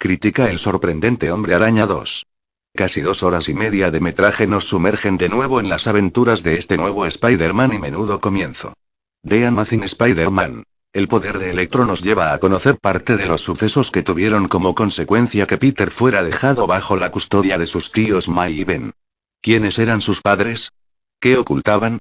critica el sorprendente Hombre Araña 2. Casi 2 horas y media de metraje nos sumergen de nuevo en las aventuras de este nuevo Spider-Man y menudo comienzo. The Amazing Spider-Man. El poder de Electro nos lleva a conocer parte de los sucesos que tuvieron como consecuencia que Peter fuera dejado bajo la custodia de sus tíos May y Ben. ¿Quiénes eran sus padres? ¿Qué ocultaban?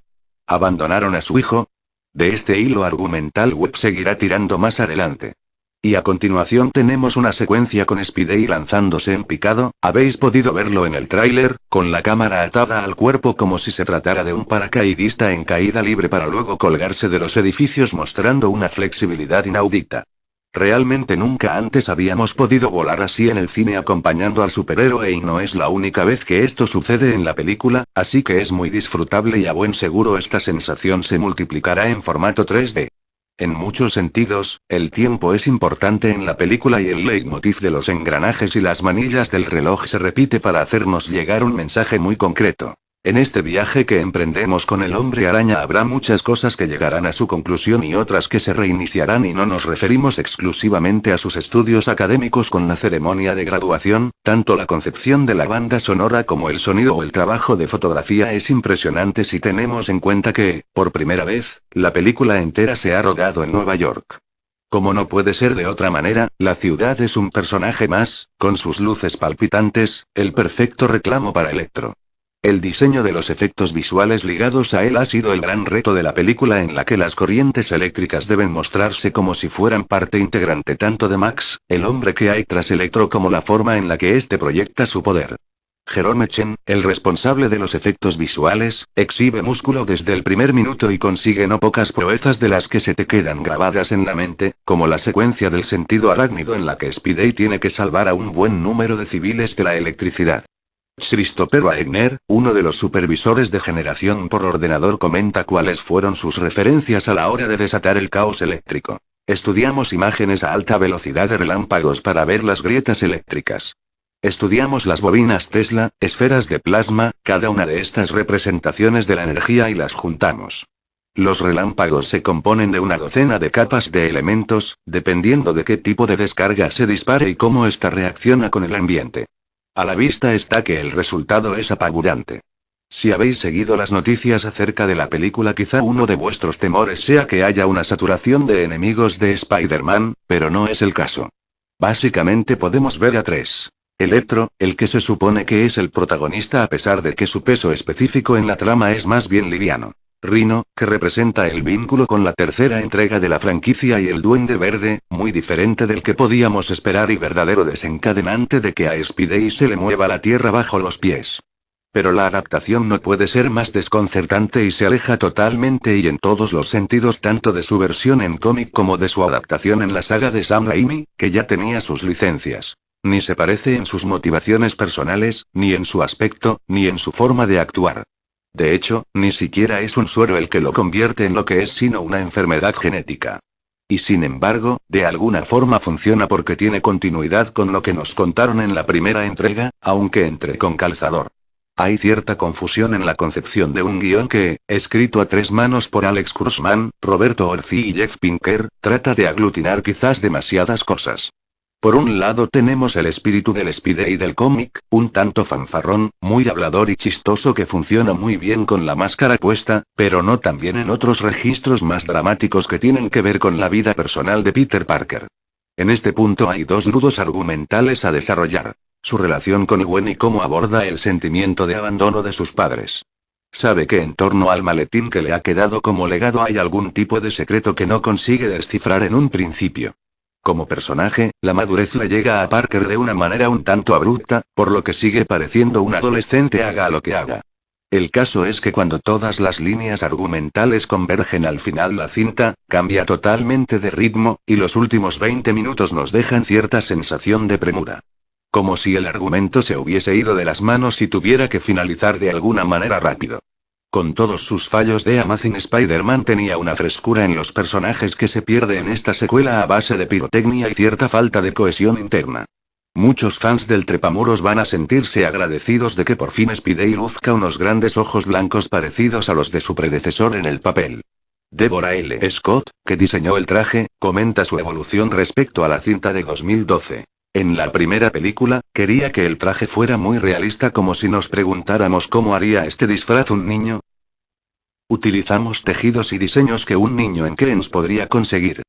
¿Abandonaron a su hijo? De este hilo argumental Webb seguirá tirando más adelante. Y a continuación tenemos una secuencia con Spidey lanzándose en picado, habéis podido verlo en el tráiler, con la cámara atada al cuerpo como si se tratara de un paracaidista en caída libre para luego colgarse de los edificios mostrando una flexibilidad inaudita. Realmente nunca antes habíamos podido volar así en el cine acompañando al superhéroe y no es la única vez que esto sucede en la película, así que es muy disfrutable y a buen seguro esta sensación se multiplicará en formato 3D. En muchos sentidos, el tiempo es importante en la película y el leitmotiv de los engranajes y las manillas del reloj se repite para hacernos llegar un mensaje muy concreto. En este viaje que emprendemos con el Hombre Araña habrá muchas cosas que llegarán a su conclusión y otras que se reiniciarán y no nos referimos exclusivamente a sus estudios académicos con la ceremonia de graduación, tanto la concepción de la banda sonora como el sonido o el trabajo de fotografía es impresionante si tenemos en cuenta que, por primera vez, la película entera se ha rodado en Nueva York. Como no puede ser de otra manera, la ciudad es un personaje más, con sus luces palpitantes, el perfecto reclamo para Electro. El diseño de los efectos visuales ligados a él ha sido el gran reto de la película en la que las corrientes eléctricas deben mostrarse como si fueran parte integrante tanto de Max, el hombre que hay tras Electro como la forma en la que éste proyecta su poder. Jerome Chen, el responsable de los efectos visuales, exhibe músculo desde el primer minuto y consigue no pocas proezas de las que se te quedan grabadas en la mente, como la secuencia del sentido arácnido en la que Spidey tiene que salvar a un buen número de civiles de la electricidad. Christopher Wagner, uno de los supervisores de generación por ordenador, comenta cuáles fueron sus referencias a la hora de desatar el caos eléctrico. Estudiamos imágenes a alta velocidad de relámpagos para ver las grietas eléctricas. Estudiamos las bobinas Tesla, esferas de plasma, cada una de estas representaciones de la energía y las juntamos. Los relámpagos se componen de una docena de capas de elementos, dependiendo de qué tipo de descarga se dispare y cómo ésta reacciona con el ambiente. A la vista está que el resultado es apabullante. Si habéis seguido las noticias acerca de la película, quizá uno de vuestros temores sea que haya una saturación de enemigos de Spider-Man, pero no es el caso. Básicamente podemos ver a tres. Electro, el que se supone que es el protagonista a pesar de que su peso específico en la trama es más bien liviano. Rhino, que representa el vínculo con la tercera entrega de la franquicia, y el Duende Verde, muy diferente del que podíamos esperar y verdadero desencadenante de que a Spidey se le mueva la tierra bajo los pies. Pero la adaptación no puede ser más desconcertante y se aleja totalmente y en todos los sentidos tanto de su versión en cómic como de su adaptación en la saga de Sam Raimi, que ya tenía sus licencias. Ni se parece en sus motivaciones personales, ni en su aspecto, ni en su forma de actuar. De hecho, ni siquiera es un suero el que lo convierte en lo que es, sino una enfermedad genética. Y sin embargo, de alguna forma funciona porque tiene continuidad con lo que nos contaron en la primera entrega, aunque entre con calzador. Hay cierta confusión en la concepción de un guión que, escrito a tres manos por Alex Kurtzman, Roberto Orci y Jeff Pinker, trata de aglutinar quizás demasiadas cosas. Por un lado tenemos el espíritu del Spidey del cómic, un tanto fanfarrón, muy hablador y chistoso que funciona muy bien con la máscara puesta, pero no tan bien en otros registros más dramáticos que tienen que ver con la vida personal de Peter Parker. En este punto hay dos nudos argumentales a desarrollar: su relación con Gwen y cómo aborda el sentimiento de abandono de sus padres. Sabe que en torno al maletín que le ha quedado como legado hay algún tipo de secreto que no consigue descifrar en un principio. Como personaje, la madurez le llega a Parker de una manera un tanto abrupta, por lo que sigue pareciendo un adolescente haga lo que haga. El caso es que cuando todas las líneas argumentales convergen al final la cinta cambia totalmente de ritmo, y los últimos 20 minutos nos dejan cierta sensación de premura. Como si el argumento se hubiese ido de las manos y tuviera que finalizar de alguna manera rápido. Con todos sus fallos, The Amazing Spider-Man tenía una frescura en los personajes que se pierde en esta secuela a base de pirotecnia y cierta falta de cohesión interna. Muchos fans del trepamuros van a sentirse agradecidos de que por fin Spidey luzca unos grandes ojos blancos parecidos a los de su predecesor en el papel. Deborah L. Scott, que diseñó el traje, comenta su evolución respecto a la cinta de 2012. En la primera película, quería que el traje fuera muy realista, como si nos preguntáramos cómo haría este disfraz un niño. Utilizamos tejidos y diseños que un niño en Keynes podría conseguir.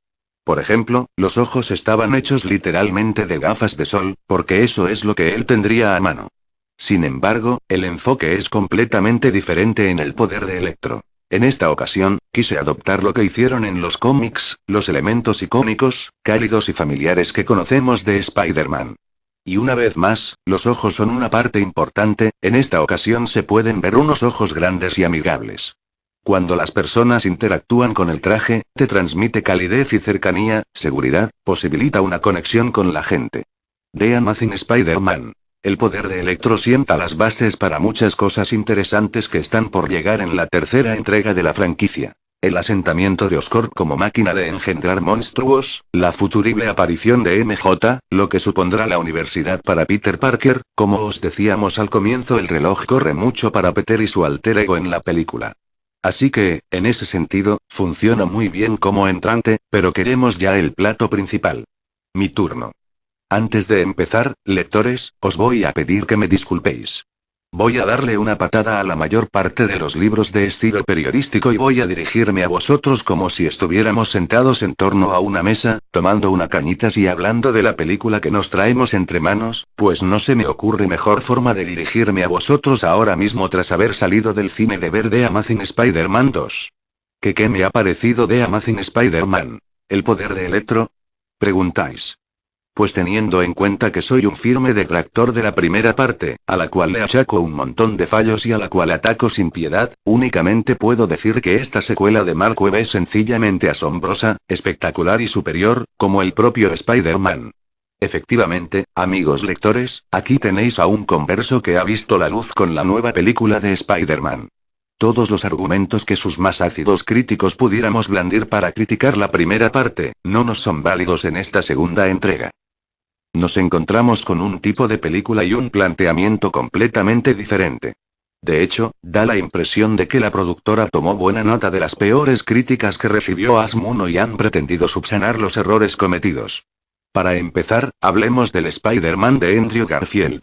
Por ejemplo, los ojos estaban hechos literalmente de gafas de sol, porque eso es lo que él tendría a mano. Sin embargo, el enfoque es completamente diferente en el poder de Electro. En esta ocasión, quise adoptar lo que hicieron en los cómics, los elementos icónicos, cálidos y familiares que conocemos de Spider-Man. Y una vez más, los ojos son una parte importante, en esta ocasión se pueden ver unos ojos grandes y amigables. Cuando las personas interactúan con el traje, te transmite calidez y cercanía, seguridad, posibilita una conexión con la gente. The Amazing Spider-Man. El poder de Electro sienta las bases para muchas cosas interesantes que están por llegar en la tercera entrega de la franquicia. El asentamiento de Oscorp como máquina de engendrar monstruos, la futurible aparición de MJ, lo que supondrá la universidad para Peter Parker, como os decíamos al comienzo, el reloj corre mucho para Peter y su alter ego en la película. Así que, en ese sentido, funciona muy bien como entrante, pero queremos ya el plato principal. Mi turno. Antes de empezar, lectores, os voy a pedir que me disculpéis. Voy a darle una patada a la mayor parte de los libros de estilo periodístico y voy a dirigirme a vosotros como si estuviéramos sentados en torno a una mesa, tomando una cañitas y hablando de la película que nos traemos entre manos, pues no se me ocurre mejor forma de dirigirme a vosotros ahora mismo tras haber salido del cine de ver The Amazing Spider-Man 2. ¿Qué me ha parecido The Amazing Spider-Man? ¿El poder de Electro? Preguntáis. Pues teniendo en cuenta que soy un firme detractor de la primera parte, a la cual le achaco un montón de fallos y a la cual ataco sin piedad, únicamente puedo decir que esta secuela de Mark Webb es sencillamente asombrosa, espectacular y superior, como el propio Spider-Man. Efectivamente, amigos lectores, aquí tenéis a un converso que ha visto la luz con la nueva película de Spider-Man. Todos los argumentos que sus más ácidos críticos pudiéramos blandir para criticar la primera parte, no nos son válidos en esta segunda entrega. Nos encontramos con un tipo de película y un planteamiento completamente diferente. De hecho, da la impresión de que la productora tomó buena nota de las peores críticas que recibió Asmuno y han pretendido subsanar los errores cometidos. Para empezar, hablemos del Spider-Man de Andrew Garfield.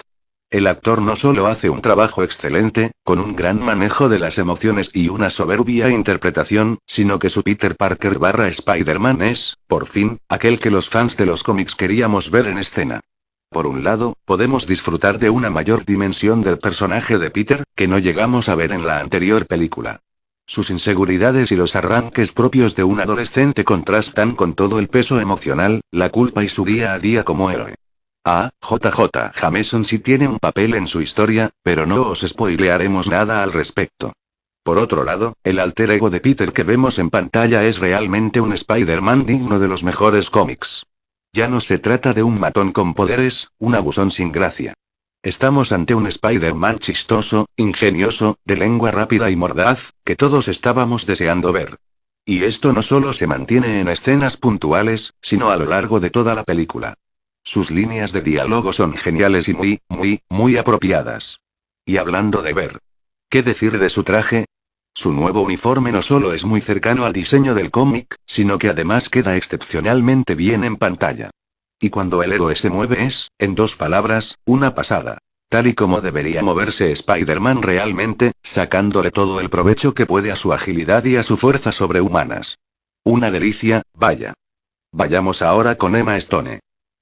El actor no solo hace un trabajo excelente, con un gran manejo de las emociones y una soberbia interpretación, sino que su Peter Parker / Spider-Man es, por fin, aquel que los fans de los cómics queríamos ver en escena. Por un lado, podemos disfrutar de una mayor dimensión del personaje de Peter, que no llegamos a ver en la anterior película. Sus inseguridades y los arranques propios de un adolescente contrastan con todo el peso emocional, la culpa y su día a día como héroe. JJ Jameson sí tiene un papel en su historia, pero no os spoilearemos nada al respecto. Por otro lado, el alter ego de Peter que vemos en pantalla es realmente un Spider-Man digno de los mejores cómics. Ya no se trata de un matón con poderes, un abusón sin gracia. Estamos ante un Spider-Man chistoso, ingenioso, de lengua rápida y mordaz, que todos estábamos deseando ver. Y esto no solo se mantiene en escenas puntuales, sino a lo largo de toda la película. Sus líneas de diálogo son geniales y muy apropiadas. Y hablando de ver. ¿Qué decir de su traje? Su nuevo uniforme no solo es muy cercano al diseño del cómic, sino que además queda excepcionalmente bien en pantalla. Y cuando el héroe se mueve es, en dos palabras, una pasada. Tal y como debería moverse Spider-Man realmente, sacándole todo el provecho que puede a su agilidad y a su fuerza sobrehumanas. Una delicia, vaya. Vayamos ahora con Emma Stone.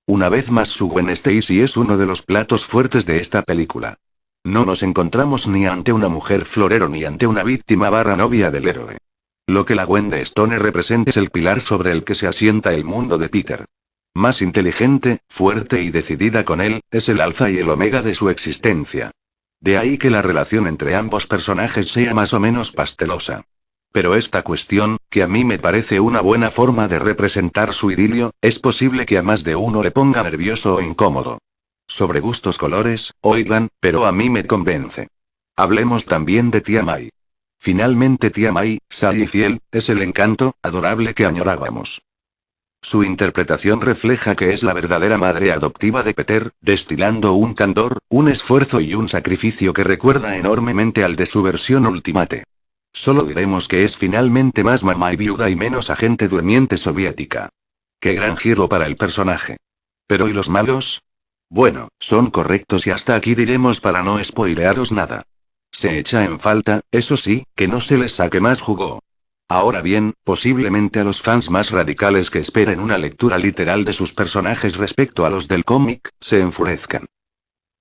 Una vez más su Gwen Stacy es uno de los platos fuertes de esta película. No nos encontramos ni ante una mujer florero ni ante una víctima / novia del héroe. Lo que la Gwen de Stone representa es el pilar sobre el que se asienta el mundo de Peter. Más inteligente, fuerte y decidida con él, es el alfa y el omega de su existencia. De ahí que la relación entre ambos personajes sea más o menos pastelosa. Pero esta cuestión, que a mí me parece una buena forma de representar su idilio, es posible que a más de uno le ponga nervioso o incómodo. Sobre gustos colores, oigan, pero a mí me convence. Hablemos también de Tia May. Finalmente Tia May, Sally Field, es el encanto adorable que añorábamos. Su interpretación refleja que es la verdadera madre adoptiva de Peter, destilando un candor, un esfuerzo y un sacrificio que recuerda enormemente al de su versión Ultimate. Solo diremos que es finalmente más mamá y viuda y menos agente durmiente soviética. Qué gran giro para el personaje. Pero ¿y los malos? Bueno, son correctos y hasta aquí diremos para no spoilearos nada. Se echa en falta, eso sí, que no se les saque más jugo. Ahora bien, posiblemente a los fans más radicales que esperen una lectura literal de sus personajes respecto a los del cómic, se enfurezcan.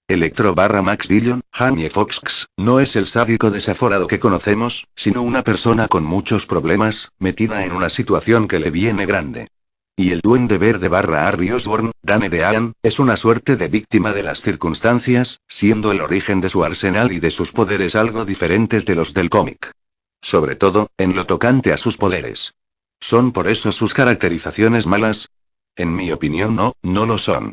Electro barra Max Dillon, Jamie Foxx, no es el sádico desaforado que conocemos, sino una persona con muchos problemas, metida en una situación que le viene grande. Y el Duende Verde barra Harry Osborn, Dane DeHaan, es una suerte de víctima de las circunstancias, siendo el origen de su arsenal y de sus poderes algo diferentes de los del cómic. Sobre todo, en lo tocante a sus poderes. ¿Son por eso sus caracterizaciones malas? En mi opinión no lo son.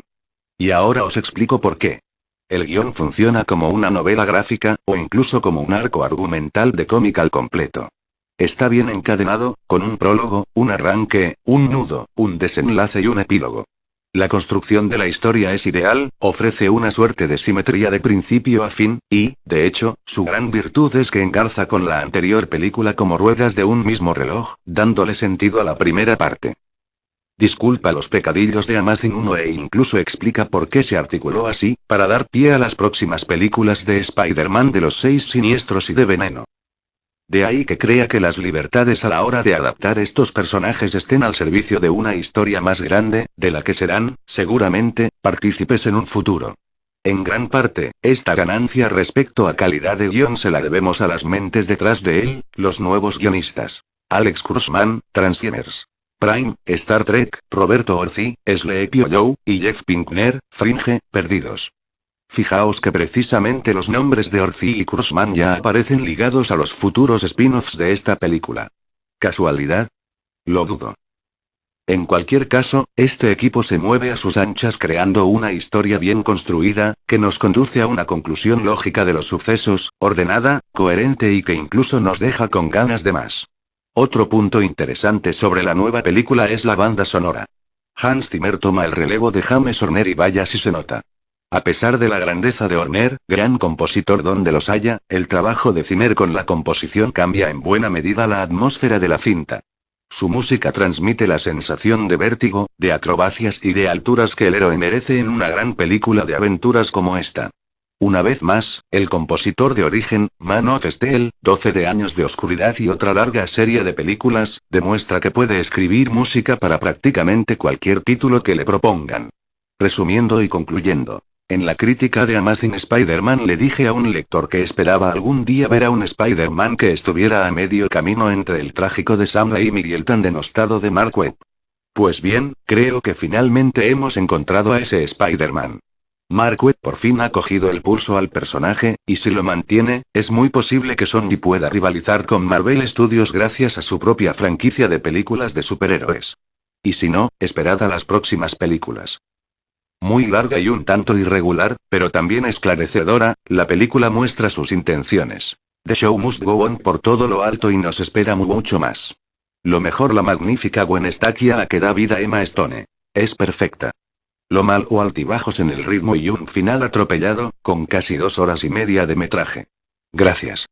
Y ahora os explico por qué. El guión funciona como una novela gráfica, o incluso como un arco argumental de cómic al completo. Está bien encadenado, con un prólogo, un arranque, un nudo, un desenlace y un epílogo. La construcción de la historia es ideal, ofrece una suerte de simetría de principio a fin, y, de hecho, su gran virtud es que engarza con la anterior película como ruedas de un mismo reloj, dándole sentido a la primera parte. Disculpa los pecadillos de Amazing 1 e incluso explica por qué se articuló así, para dar pie a las próximas películas de Spider-Man de los 6 siniestros y de Veneno. De ahí que crea que las libertades a la hora de adaptar estos personajes estén al servicio de una historia más grande, de la que serán, seguramente, partícipes en un futuro. En gran parte, esta ganancia respecto a calidad de guión se la debemos a las mentes detrás de él, los nuevos guionistas. Alex Kurtzman, Transformers Prime, Star Trek, Roberto Orci, Sleepy Hollow, y Jeff Pinkner, Fringe, Perdidos. Fijaos que precisamente los nombres de Orci y Kurtzman ya aparecen ligados a los futuros spin-offs de esta película. ¿Casualidad? Lo dudo. En cualquier caso, este equipo se mueve a sus anchas creando una historia bien construida, que nos conduce a una conclusión lógica de los sucesos, ordenada, coherente y que incluso nos deja con ganas de más. Otro punto interesante sobre la nueva película es la banda sonora. Hans Zimmer toma el relevo de James Horner y vaya si se nota. A pesar de la grandeza de Horner, gran compositor donde los haya, el trabajo de Zimmer con la composición cambia en buena medida la atmósfera de la cinta. Su música transmite la sensación de vértigo, de acrobacias y de alturas que el héroe merece en una gran película de aventuras como esta. Una vez más, el compositor de origen, Man of Steel, 12 años de oscuridad y otra larga serie de películas, demuestra que puede escribir música para prácticamente cualquier título que le propongan. Resumiendo y concluyendo. En la crítica de Amazing Spider-Man le dije a un lector que esperaba algún día ver a un Spider-Man que estuviera a medio camino entre el trágico de Sam Raimi y el tan denostado de Mark Webb. Pues bien, creo que finalmente hemos encontrado a ese Spider-Man. Mark Webb por fin ha cogido el pulso al personaje, y si lo mantiene, es muy posible que Sony pueda rivalizar con Marvel Studios gracias a su propia franquicia de películas de superhéroes. Y si no, esperad a las próximas películas. Muy larga y un tanto irregular, pero también esclarecedora, la película muestra sus intenciones. The show must go on por todo lo alto y nos espera mucho más. Lo mejor la magnífica Gwen Stacy a la que da vida Emma Stone. Es perfecta. Lo mal o altibajos en el ritmo y un final atropellado, con casi 2 horas y media de metraje. Gracias.